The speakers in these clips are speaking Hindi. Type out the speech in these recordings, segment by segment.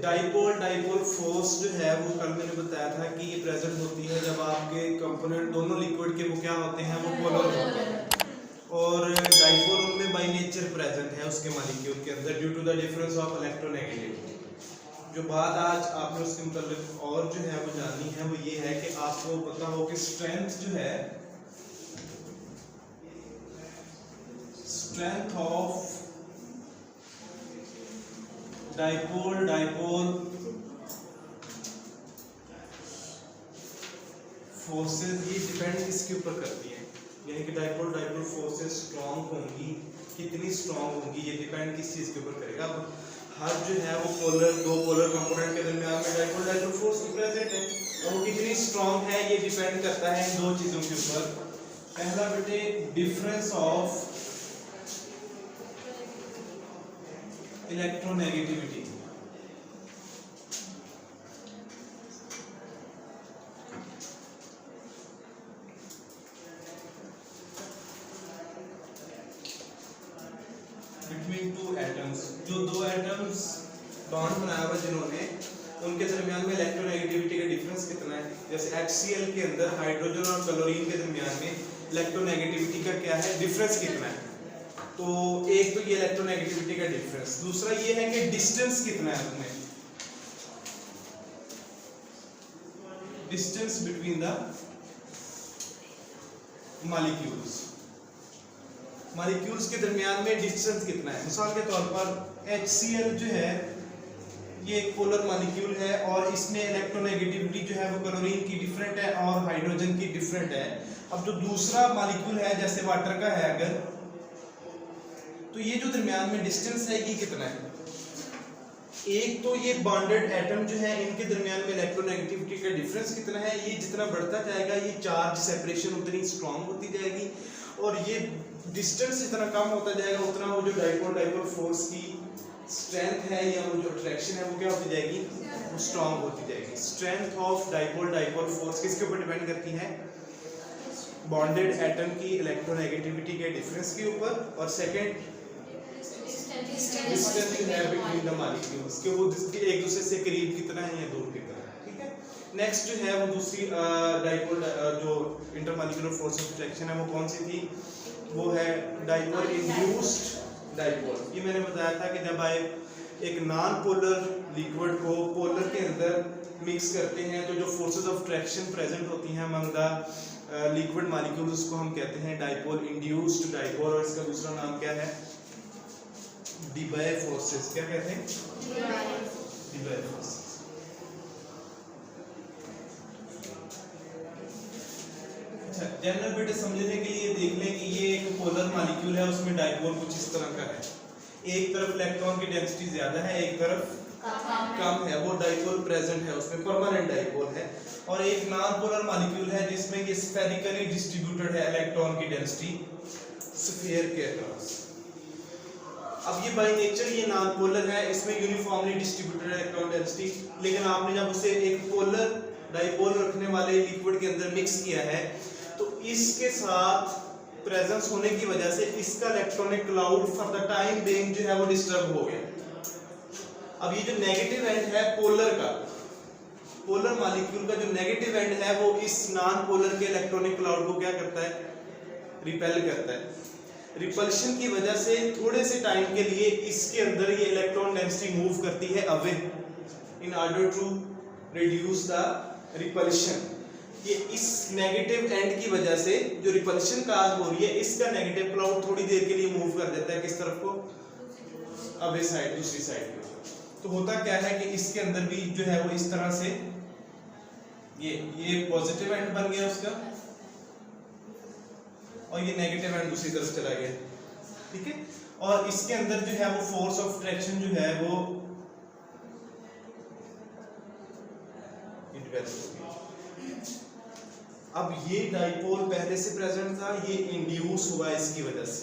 डाइपोल फोर्स जो है वो कल मैंने बताया था कि ये प्रेजेंट होती है जब आपके कंपोनेंट दोनों लिक्विड के वो क्या होते हैं, वो पोलर होते हैं। और डाइपोल उनमें बाय नेचर प्रेजेंट है उसके मॉलिक्यूल के अंदर due to the difference of electronegativity. जो बात आज आपने उसके मतलब और जो है वो जाननी है वो ये है कि आपको पता हो कि स्ट्रेंथ जो है, स्ट्रेंथ ऑफ डाइपोल फोर्सेस ये डिपेंड किसके ऊपर करती है, यानी कि डाइपोल फोर्सेस स्ट्रांग होंगी, कितनी स्ट्रांग होंगी, ये डिपेंड किस चीज के ऊपर करेगा। अब हर जो है वो दो पोलर कंपोनेंट के दरमियान में डाइपोल फोर्स प्रेजेंट है और वो कितनी स्ट्रांग है ये डिपेंड करता है इन दो चीजों के ऊपर। पहला बेटे difference of electronegativity, between two atoms. जो दो एटम्स बॉन्ड बनाया हुआ जिन्होंने, उनके दरमियान में इलेक्ट्रोनेगेटिविटी का डिफरेंस कितना है। जैसे HCl के अंदर हाइड्रोजन और क्लोरीन के दरमियान में इलेक्ट्रोनेगेटिविटी का क्या है, डिफरेंस कितना है। तो एक तो ये इलेक्ट्रोनेगेटिविटी का डिफरेंस, दूसरा ये है कि डिस्टेंस कितना है उनमें, डिस्टेंस बिटवीन द मॉलिक्यूल्स के दरमियान में डिस्टेंस कितना है। मिसाल के तौर पर HCl जो है ये एक पोलर मॉलिक्यूल है और इसमें इलेक्ट्रोनेगेटिविटी जो है वो क्लोरीन की डिफरेंट है और हाइड्रोजन की डिफरेंट है। अब जो दूसरा मॉलिक्यूल है जैसे वाटर का है अगर, तो ये जो दरमियान में डिस्टेंस है ये कितना है। एक तो ये बॉन्डेड एटम जो है इनके दरमियान में इलेक्ट्रोनेगेटिविटी का डिफरेंस कितना है, ये जितना बढ़ता जाएगा ये चार्ज सेपरेशन उतनी स्ट्रांग होती जाएगी और ये डिस्टेंस जितना कम होता जाएगा उतना वो जो डाइपोल फोर्स की स्ट्रेंथ है या वो जो अट्रैक्शन है वो क्या होती जाएगी, वो स्ट्रांग होती जाएगी। स्ट्रेंथ ऑफ डाइपोल फोर्स किसके ऊपर डिपेंड करती है, बॉन्डेड एटम की इलेक्ट्रोनेगेटिविटी के डिफरेंस के ऊपर, और सेकंड डिस्टेंस है बिटवीन द मॉलिक्यूल्स कि वो एक दूसरे से करीब कितना है या दूर कितना है। ठीक है, नेक्स्ट जो है वो दूसरी डाइपोल जो इंटरमॉलिक्यूलर फोर्स ऑफ अट्रैक्शन है वो कौन सी थी, वो है डाइपोल इंड्यूस्ड डाइपोल। ये मैंने बताया था कि जब आप एक नॉन पोलर लिक्विड को पोलर के अंदर मिक्स करते हैं तो जो फोर्सेस ऑफ अट्रैक्शन प्रेजेंट होती हैं अमंग द लिक्विड मॉलिक्यूल्स उसको हम कहते हैं डाइपोल इंड्यूस्ड डाइपोल, और इसका दूसरा नाम क्या है, डिबाय फोर्सेस। क्या कहते हैं, डिबाय फोर्सेस। अच्छा, जनरल बेटे समझने के लिए देख लें कि ये एक पोलर मॉलिक्यूल है, उसमें डाइपोल कुछ इस तरह का है। एक तरफ इलेक्ट्रॉन की डेंसिटी ज्यादा है, एक तरफ कम है, वो डाइपोल प्रेजेंट है, उसमें परमानेंट डाइपोल है। और एक नॉन पोलर मॉलिक्यूल है जिसमें ये स्फेरिकली डिस्ट्रीब्यूटेड है इलेक्ट्रॉन की डेंसिटी स्फीयर के अक्रॉस। अब ये बाय नेचर ये नॉन पोलर है, इसमें यूनिफॉर्मली डिस्ट्रीब्यूटेड इलेक्ट्रॉन डेंसिटी, लेकिन आपने जब उसे एक पोलर डाइपोल रखने वाले लिक्विड के अंदर मिक्स किया है तो इसके साथ प्रेजेंस होने की वजह से इसका electronic cloud for the time being जो है वो डिस्टर्ब हो गया। अब ये जो नेगेटिव एंड है पोलर का, पोलर मॉलिक्यूल का जो नेगेटिव एंड है वो इस नॉन पोलर के इलेक्ट्रॉनिक क्लाउड को क्या करता है, रिपेल करता है। रिपल्शन की वजह से थोड़े से टाइम के लिए इसके अंदर ये इलेक्ट्रॉन डेंसिटी मूव करती है away in order to reduce the repulsion. ये इस नेगेटिव एंड की वजह से जो रिपल्शन काज हो रही है इसका नेगेटिव क्लाउड थोड़ी देर के लिए मूव कर देता है किस तरफ को, अवे साइड, दूसरी साइड को। तो होता क्या है कि इसके अंदर भी जो है वो इस तरह से ये पॉजिटिव एंड बन गया उसका और ये नेगेटिव एंड दूसरी तरफ चला गया। ठीक है, और इसके अंदर जो है वो फोर्स ऑफ अट्रैक्शन जो है वो अब ये डाइपोल पहले से प्रेजेंट था, ये इंड्यूस हुआ इसकी वजह से,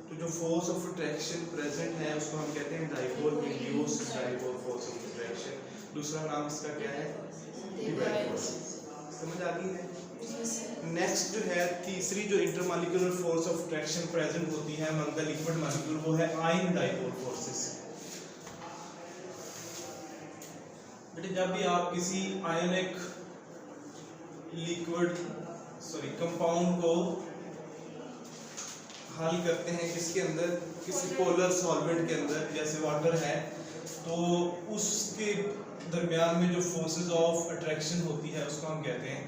तो जो फोर्स ऑफ अट्रैक्शन प्रेजेंट है उसको हम कहते हैं dipole induced dipole force of attraction. दूसरा नाम इसका क्या है, डिबाय फोर्स। समझ आ गई है। नेक्स्ट जो है तीसरी जो intermolecular force of attraction present होती है अमंग द लिक्विड मॉलिक्यूल वो है आयन डाइपोल फोर्सेस। बेटे जब भी आप किसी आयोनिक कंपाउंड को हल करते हैं किसके अंदर, किसी पोलर सॉल्वेंट के अंदर, जैसे वाटर है, तो उसके दरमियान में जो फोर्सेस ऑफ अट्रैक्शन होती है उसको हम कहते हैं,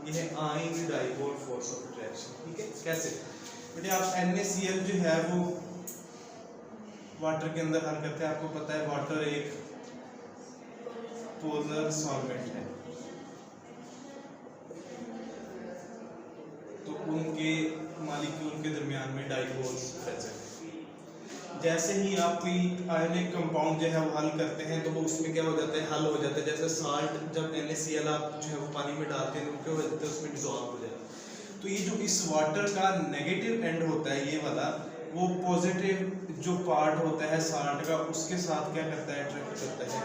ये है ion dipole force of attraction. ठीक है, कैसे बेटे आप NaCl जो है वो वाटर के अंदर हल करते हैं, आपको पता है वाटर एक पोलर सॉल्वेंट है, तो उनके मॉलिक्यूल के दरमियान में डाइपोल्स प्रेजेंट है। जैसे ही आप कोई आयोनिक कंपाउंड जो है वो हल करते हैं तो वो उसमें क्या हो जाता है, हल हो जाता है। जैसे साल्ट जब NaCl आप जो है वो पानी में डालते हैं तो क्या हो जाता है, उसमें डिसॉल्व हो जाता है। तो ये जो इस वाटर का नेगेटिव एंड होता है ये वाला, वो पॉजिटिव जो पार्ट होता है साल्ट का उसके साथ क्या करता है, अट्रैक्ट करता है,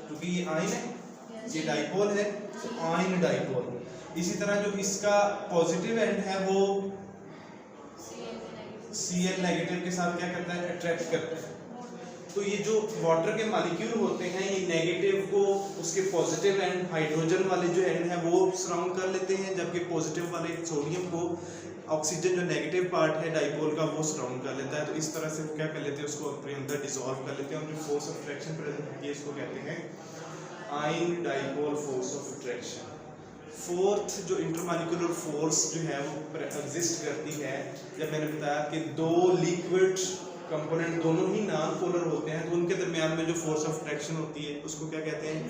क्योंकि ये आयन है, ये डाइपोल है, तो आयन डाइपोल। इसी तरह जो इसका पॉजिटिव एंड है वो Cl नेगेटिव के साथ क्या करता है, अट्रैक्ट करता है। तो ये जो वाटर के मॉलिक्यूल होते हैं ये नेगेटिव को उसके पॉजिटिव एंड हाइड्रोजन वाले जो एंड है वो सराउंड कर लेते हैं, जबकि पॉजिटिव वाले सोडियम को ऑक्सीजन जो नेगेटिव पार्ट है डाइपोल का वो सराउंड कर लेता है। तो इस तरह से वो क्या कर लेते हैं, उसको अपने अंदर डिसॉल्व कर लेते हैं, और जो फोर्स ऑफ अट्रैक्शन प्रेजेंट होती है इसको कहते हैं ion dipole force of attraction. Fourth जो इंटरमॉलिक्यूलर फोर्स जो है वो एग्जिस्ट करती है, जब मैंने बताया कि दो लिक्विड कंपोनेंट दोनों ही नॉन पोलर होते हैं तो उनके दरमियान में जो फोर्स ऑफ अट्रैक्शन होती है उसको क्या कहते हैं,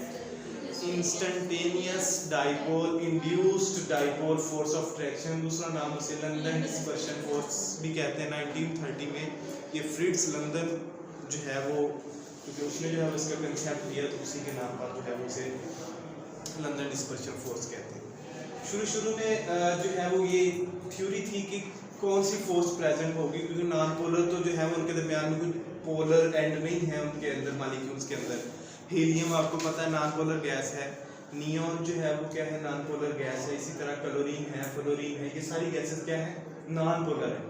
instantaneous dipole induced dipole force of attraction. दूसरा नाम उसे लंदन डिस्पर्शन फोर्स भी कहते हैं। 1930 में ये फ्रिट्ज लंदन जो है वो, क्योंकि उसने जो है उसका कंसेप्ट दिया तो उसी के नाम पर जो है उसे लंदन डिस्पर्शन फोर्स कहते हैं। शुरू में जो है वो ये थ्योरी थी कि कौन सी फोर्स प्रेजेंट होगी, क्योंकि नॉन पोलर तो जो है वो उनके दरमियान में कोई पोलर एंड नहीं है उनके अंदर मॉलिक्यूल्स के अंदर। हीलियम आपको पता है नॉन पोलर गैस है, नियॉन जो है वो क्या है, नॉन पोलर गैस है, इसी तरह क्लोरीन है, फ्लोरीन है, ये सारी गैसेस क्या है, नॉन पोलर है।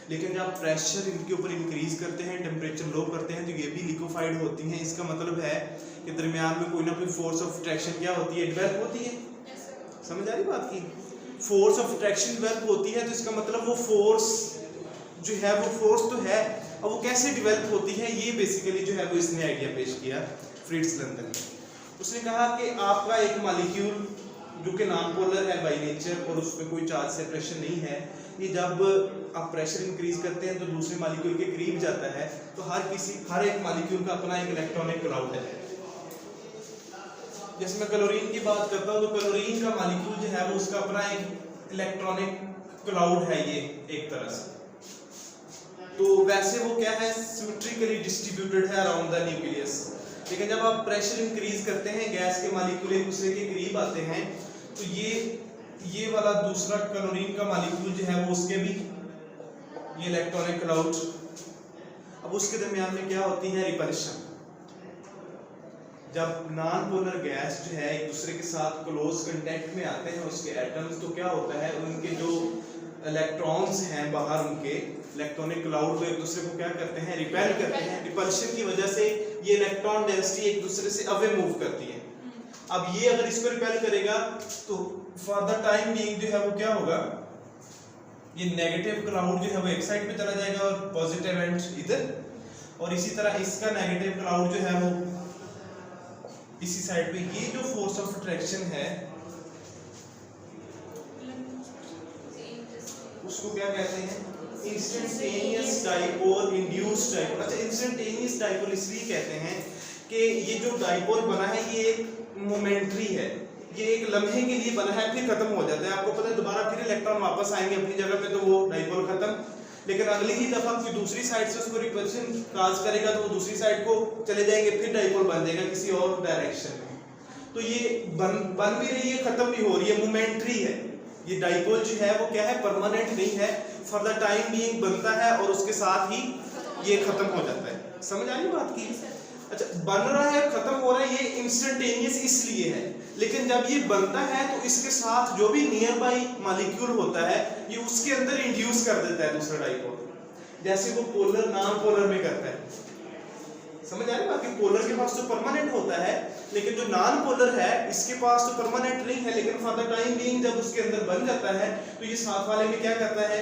लेकिन जब प्रेशर इनके ऊपर इंक्रीज करते हैं, टेम्परेचर लो करते हैं, तो ये भी लिक्विफाइड होती हैं। इसका मतलब है कि दरमियान में कोई ना कोई फोर्स ऑफ अट्रैक्शन क्या होती है, डेवलप होती है। समझ आ रही बात की, फोर्स ऑफ अट्रैक्शन डेवलप होती है, तो इसका मतलब वो फोर्स जो है वो फोर्स तो है, और वो कैसे डेवलप होती है, ये बेसिकली जो है वो इसने आइडिया पेश किया फ्रिट्ज लंदन ने। उसने कहा कि आपका एक मॉलिक्यूल जो कि नॉन पोलर है बाय नेचर और उसमें कोई चार्ज सेपरेशन नहीं है, ये जब आप प्रेशर इंक्रीज करते हैं तो दूसरे मॉलिक्यूल के करीब जाता है, तो हर एक मॉलिक्यूल का अपना एक इलेक्ट्रॉनिक क्लाउड है। जैसे मैं क्लोरीन की बात करता हूँ तो क्लोरीन का मॉलिक्यूल जो है वो उसका अपना एक इलेक्ट्रॉनिक क्लाउड है, ये एक तरह से। तो वैसे वो क्या है, सिमेट्रिकली डिस्ट्रीब्यूटेड है अराउंड द न्यूक्लियस। लेकिन जब आप प्रेशर इंक्रीज करते हैं, गैस के मॉलिक्यूल एक दूसरे के करीब आते हैं, तो ये वाला दूसरा क्लोरीन का मॉलिक्यूल जो है वो उसके भी ये इलेक्ट्रॉनिक क्लाउड, अब उसके दरमियान में क्या होती है, रिपल्शन। जब नॉन पोलर गैस जो है एक दूसरे के साथ क्लोज कांटेक्ट में आते हैं उसके एटम्स, तो क्या होता है, उनके जो इलेक्ट्रॉन्स हैं बाहर, उनके इलेक्ट्रॉनिक क्लाउड को एक दूसरे को क्या करते हैं, रिपेल करते हैं। रिपल्शन की वजह से ये इलेक्ट्रॉन डेंसिटी एक दूसरे से अवे मूव करती है। अब ये अगर इसको रिपेल करेगा तो फॉर द टाइम बीइंग जो है वो क्या होगा, ये नेगेटिव क्लाउड जो है वो एक साइड पे चला जाएगा और पॉजिटिव एंड इधर, और इसी तरह इसका नेगेटिव क्लाउड जो है वो इसी साइड पे। ये जो फोर्स ऑफ अट्रैक्शन है उसको क्या कहते हैं, इंस्टेंटेनियस डाइपोल इंड्यूस्ड डाइपोल। अच्छा, इंस्टेंटेनियस डाइपोल इसलिए कहते हैं कि ये जो डाइपोल बना है ये एक मोमेंटरी है, ये एक लम्हे के लिए बना है, फिर खत्म हो जाता है। आपको पता है दोबारा फिर इलेक्ट्रॉन वापस आएंगे अपनी जगह पे तो वो डाइपोल खत्म, लेकिन अगली ही दफा कोई दूसरी साइड से उसको रिपल्शन काज करेगा तो वो दूसरी साइड को चले जाएंगे, फिर डाइपोल बन जाएगा किसी और डायरेक्शन में। तो ये बन भी रही है, खत्म भी हो रही है, मोमेंटरी है। ये डाइपोल जो है वो क्या है, परमानेंट नहीं है, फॉर द टाइम बीइंग बनता है और उसके साथ ही ये खत्म हो जाता है। समझ आई बात की? अच्छा, बन रहा है, खत्म हो रहा है, ये इंस्टेंटेनियस इसलिए है, लेकिन जब ये बनता है तो इसके साथ जो भी नियर बाई मॉलिक्यूल होता है ये उसके अंदर इंड्यूस कर देता है दूसरा डाइपोल, जैसे वो पोलर नॉन पोलर में करता है। समझ आ रही है? बाकी पोलर के पास तो परमानेंट होता है, लेकिन जो नॉन पोलर है इसके पास तो परमानेंट नहीं है, लेकिन फॉर द टाइम बीइंग जब उसके अंदर बन जाता है तो ये साथ वाले में क्या करता है,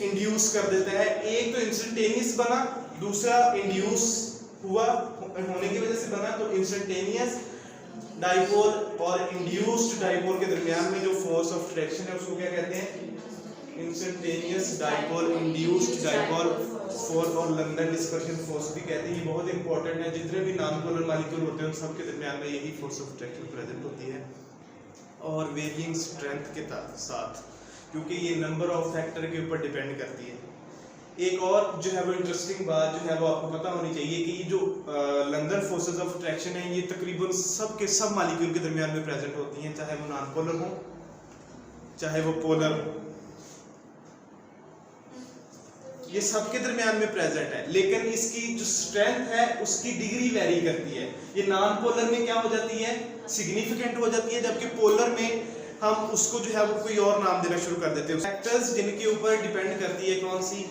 इंड्यूस कर देता है। एक तो इंस्टेंटेनियस बना, दूसरा इंड्यूस हुआ होने की वजह से बना। तो इंस्टेंटेनियस डाइपोल और इंड्यूस्ड डाइपोल के दरमियान में जो फोर्स ऑफ अट्रैक्शन है उसको क्या कहते हैं, instantaneous dipole, induced dipole force और लंदन डिस्पर्शन फोर्स भी कहते हैं। ये बहुत इंपॉर्टेंट है, जितने भी नॉन पोलर मॉलिक्यूल होते हैं उन सब के दरमियान में यही फोर्स ऑफ अट्रैक्शन प्रेजेंट होती है, और वेरिइंग स्ट्रेंथ के साथ, क्योंकि ये नंबर ऑफ फैक्टर के ऊपर डिपेंड करती है। एक और जो है वो इंटरेस्टिंग बात जो है वो आपको पता होनी चाहिए कि ये जो लंदन फोर्सेस ऑफ अट्रैक्शन है ये तकरीबन सब के सब मॉलिक्यूल के दरमियान में प्रेजेंट होती हैं, चाहे वो नॉन पोलर हो चाहे वो पोलर हो, ये सबके दरमियान में प्रेजेंट है। लेकिन इसकी जो स्ट्रेंथ है उसकी डिग्री वेरी करती है। ये नॉन पोलर में क्या हो जाती है, सिग्निफिकेंट हो जाती है, जबकि पोलर में हम उसको जो है वो कोई और नाम देना शुरू कर देते हैं। फैक्टर्स जिनके ऊपर डिपेंड करती है कौन सी,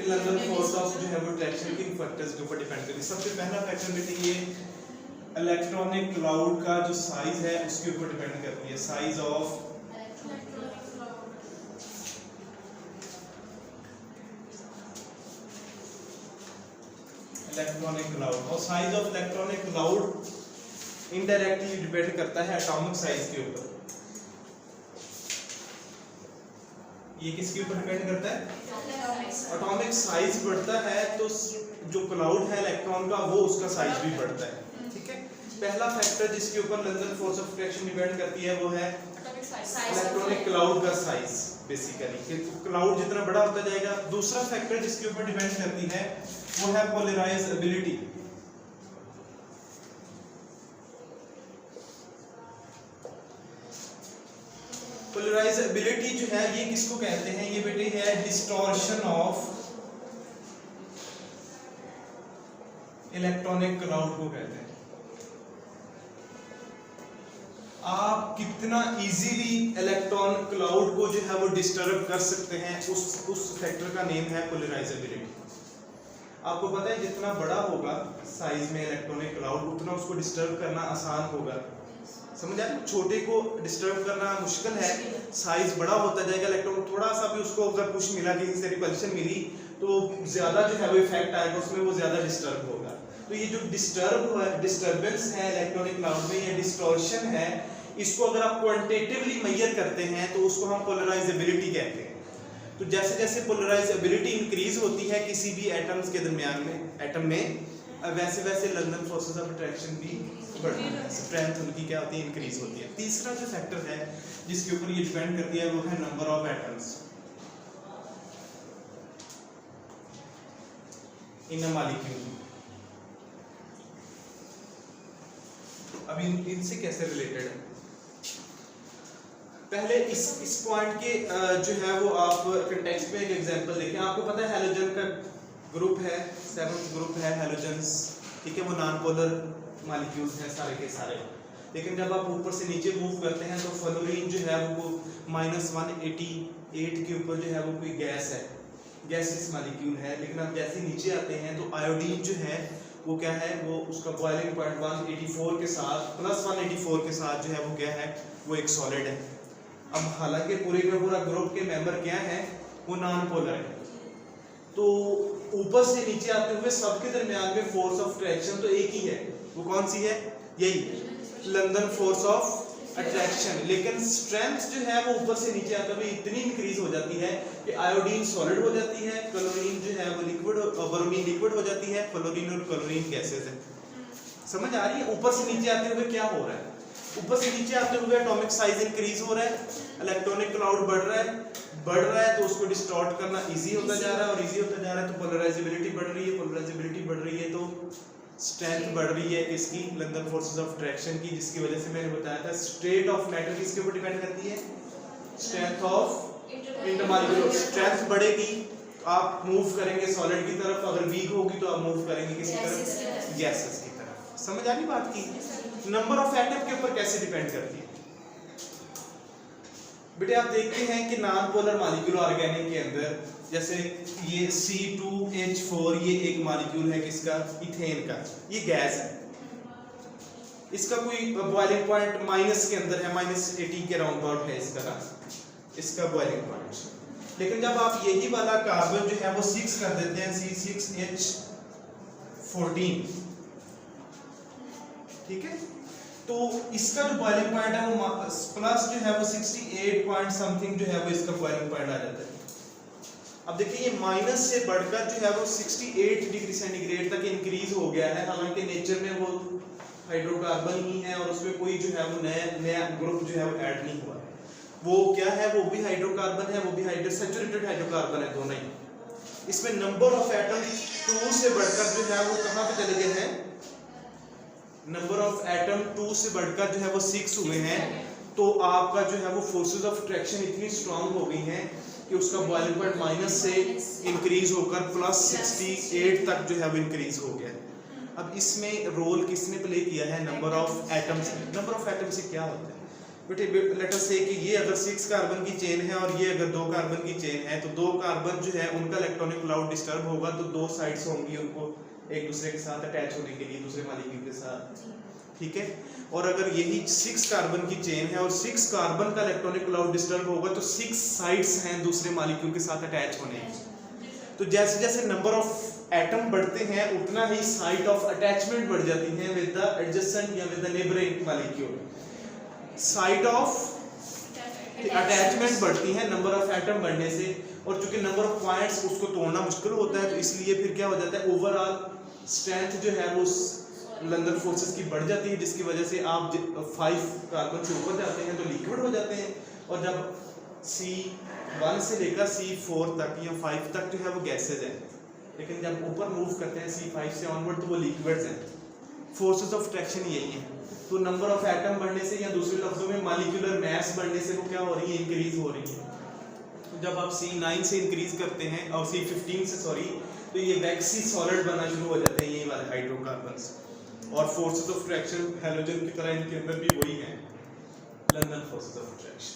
लंदन फोर्स ऑफ जो है वो अट्रैक्शन के फैक्टर्स के ऊपर डिपेंड करती है। सबसे पहला फैक्टर बेटे ये इलेक्ट्रॉनिक क्लाउड का जो साइज है उसके ऊपर डिपेंड करती है, साइज ऑफ इलेक्ट्रॉनिक क्लाउड। और size of electronic cloud indirectly depend करता है एटॉमिक साइज के ऊपर। ये किसके ऊपर डिपेंड करता है, एटॉमिक साइज बढ़ता है तो जो क्लाउड है इलेक्ट्रॉन का वो उसका साइज भी बढ़ता है। ठीक है, पहला फैक्टर जिसके ऊपर London force of attraction depend करती है वो है इलेक्ट्रॉनिक क्लाउड का साइज, बेसिकली क्लाउड जितना बड़ा होता जाएगा। दूसरा फैक्टर जिसके ऊपर डिपेंड करती है वो है पोलराइजेबिलिटी। पोलराइजेबिलिटी जो है ये किसको कहते हैं, ये बेटे है डिस्टॉर्शन ऑफ इलेक्ट्रॉनिक क्लाउड को कहते हैं। आप कितना इजीली इलेक्ट्रॉन क्लाउड को जो है वो डिस्टर्ब कर सकते हैं, उस फैक्टर का नेम है पोलराइजेबिलिटी। आपको पता है जितना बड़ा होगा साइज में इलेक्ट्रॉनिक क्लाउड उतना उसको डिस्टर्ब करना आसान होगा। समझ आए, छोटे को डिस्टर्ब करना मुश्किल है, साइज बड़ा होता जाएगा इलेक्ट्रॉन, थोड़ा सा भी उसको अगर पुश मिला, किसी से रिपल्शन मिली तो ज्यादा जो है वो इफेक्ट आएगा उसमें, वो ज्यादा डिस्टर्ब होगा। तो ये जो डिस्टर्बेंस है इलेक्ट्रॉनिक क्लाउड में, ये डिस्टॉर्शन है, इसको अगर आप क्वांटिटेटिवली मेजर करते हैं तो उसको हम पोलराइजेबिलिटी कहते हैं। तो जैसे जैसे पोलराइजेबिलिटी इंक्रीज होती है किसी भी एटम्स के दरमियान में, एटम में, वैसे वैसे लंदन फोर्सेस ऑफ अट्रैक्शन भी बढ़ती है, स्ट्रेंथ उनकी क्या होती है, इंक्रीज होती है। तीसरा जो फैक्टर है जिसके ऊपर ये डिपेंड करती है वो है number of atoms in a molecule. अब इनसे कैसे रिलेटेड है, पहले इस पॉइंट के जो है वो आप कंटेक्स्ट में एक एग्जांपल देखें। आपको पता है हैलोजन का ग्रुप है, 7th ग्रुप है हैलोजन्स, ठीक है, वो नॉन पोलर मॉलिक्यूल्स हैं सारे के सारे। लेकिन जब आप ऊपर से नीचे मूव करते हैं तो फ्लोरीन जो है वो -188 के ऊपर जो है वो कोई गैस है, गैसियस मॉलिक्यूल है। लेकिन आप जैसे नीचे आते हैं तो आयोडीन जो है वो क्या है, वो उसका बॉइलिंग पॉइंट 184 के साथ +184 के साथ जो है वो क्या है, वो एक सॉलिड है। अब हालांकि पूरे का पूरा ग्रुप के मेंबर क्या है, वो नॉन पोलर है, तो ऊपर से नीचे आते हुए सबके दरमियान में फोर्स ऑफ अट्रैक्शन तो एक ही है, वो कौन सी है, यही लंदन फोर्स ऑफ अट्रैक्शन। लेकिन स्ट्रेंथ जो है वो ऊपर से नीचे आते हुए इतनी इंक्रीज हो जाती है कि आयोडीन सॉलिड हो जाती है, क्लोरीन जो है वो लिक्विड, ब्रोमीन लिक्विड हो जाती है, फ्लोरीन और क्लोरीन गैसेस है। समझ आ रही है, ऊपर से नीचे आते हुए क्या हो रहा है, ऊपर से नीचे आते हुए एटॉमिक साइज इंक्रीज हो रहा है, इलेक्ट्रॉनिक क्लाउड बढ़ रहा है तो उसको डिस्टॉर्ट करना इजी होता जा रहा है, और इजी होता जा रहा है तो पोलराइजेबिलिटी बढ़ रही है, पोलराइजेबिलिटी बढ़ रही है तो स्ट्रेंथ बढ़ रही है किसकी, लंदन फोर्सेस ऑफ अट्रैक्शन की, जिसकी वजह से मैंने बताया था स्टेट ऑफ मैटर किसके ऊपर डिपेंड करती है, स्ट्रेंथ ऑफ इंटरमॉलिक्यूलर। स्ट्रेंथ बढ़ेगी आप मूव करेंगे सॉलिड की तरफ, अगर वीक होगी तो आप मूव करेंगे किसी तरफ, गैसेस की तरफ। समझ आ रही बात की, नंबर ऑफ एटम के ऊपर कैसे डिपेंड करती है बेटे। आप देखते हैं कि नॉन पोलर मॉलिक्यूल ऑर्गेनिक के अंदर जैसे ये C2H4 ये एक मॉलिक्यूल है किसका, इथेन का, ये गैस है, इसका कोई बॉइलिंग पॉइंट माइनस के अंदर है, -80 के राउंड अबाउट है इसका ना, इसका बॉइलिंग पॉइंट। लेकिन जब आप यही वाला कार्बन जो है वो 6 कर देते हैं, C6H14, ठीक है, तो इसका जो बॉइलिंग पॉइंट है वो प्लस जो है वो 68 पॉइंट समथिंग जो है वो इसका बॉइलिंग पॉइंट आ जाता है। अब देखिए ये माइनस से बढ़कर जो है वो 68 डिग्री सेंटीग्रेड तक इंक्रीज हो गया है, हालांकि नेचर में वो हाइड्रोकार्बन ही है और उसमें कोई जो है वो नया ग्रुप जो है वो ऐड नहीं हुआ। वो क्या है, वो भी हाइड्रोकार्बन है, वो भी सैचुरेटेड हाइड्रोकार्बन है, दोनों ही। इसमें नंबर ऑफ एटम 2 से बढ़कर जो है वो कहां पे चले गए हैं, नंबर ऑफ एटम 2 से बढ़कर जो है वो 6 हुए हैं। तो आपका जो है वो फोर्सेस ऑफ अट्रैक्शन इतनी स्ट्रांग हो गई हैं कि उसका बॉइलिंग पॉइंट माइनस से इंक्रीज होकर प्लस 68 तक जो है वो इंक्रीज हो गया। अब इसमें रोल किसने प्ले किया है, number of atoms. Number of atom से क्या होता है बेटे, लेट अस से कि ये अगर 6 कार्बन की चेन है और ये अगर 2 कार्बन की चेन है, तो 2 कार्बन जो है उनका इलेक्ट्रॉनिक क्लाउड डिस्टर्ब होगा, तो 2 साइड्स होंगी उनको एक दूसरे के साथ अटैच होने के लिए, दूसरे मॉलिक्यूल के साथ, ठीक है। और अगर यही 6 कार्बन की चेन है और 6 कार्बन का इलेक्ट्रॉनिक क्लाउड डिस्टर्ब होगा, तो 6 साइड्स हैं दूसरे मॉलिक्यूल के साथ अटैच होने की। तो जैसे जैसे नंबर ऑफ एटम बढ़ते हैं उतना ही साइट ऑफ अटैचमेंट बढ़ जाती है विद द एडजेसेंट या with the neighbouring molecule. Site of attachment बढ़ती है नंबर ऑफ एटम बढ़ने से, और चूंकि नंबर ऑफ पॉइंट्स उसको तोड़ना मुश्किल होता है, तो इसलिए फिर क्या हो जाता है, ओवरऑल स्ट्रेंथ जो है वो लंदन फोर्सेस की बढ़ जाती है, जिसकी वजह से आप 5 कार्बन से ऊपर जाते हैं तो लिक्विड हो जाते हैं, और जब C1 से लेकर C4 तक या 5 तक जो है वो गैसेज हैं, लेकिन जब ऊपर मूव करते हैं C5 से ऑनवर्ड तो वो लिक्विड्स हैं। फोर्सेस ऑफ अट्रैक्शन यही है। तो नंबर ऑफ एटम बढ़ने से या दूसरे लफ्जों में मॉलिक्यूलर मास बढ़ने से वो क्या हो रही है, इंक्रीज हो रही है। तो जब आप C9 से इंक्रीज करते हैं और C15 से सॉरी, तो ये वैक्सी सॉलिड बनना शुरू हो जाते हैं ये वाले हाइड्रोकार्बन्स, और फोर्सेस ऑफ अट्रैक्शन हैलोजन की तरह इनके अंदर भी वही है, लंदन फोर्सेस ऑफ अट्रैक्शन।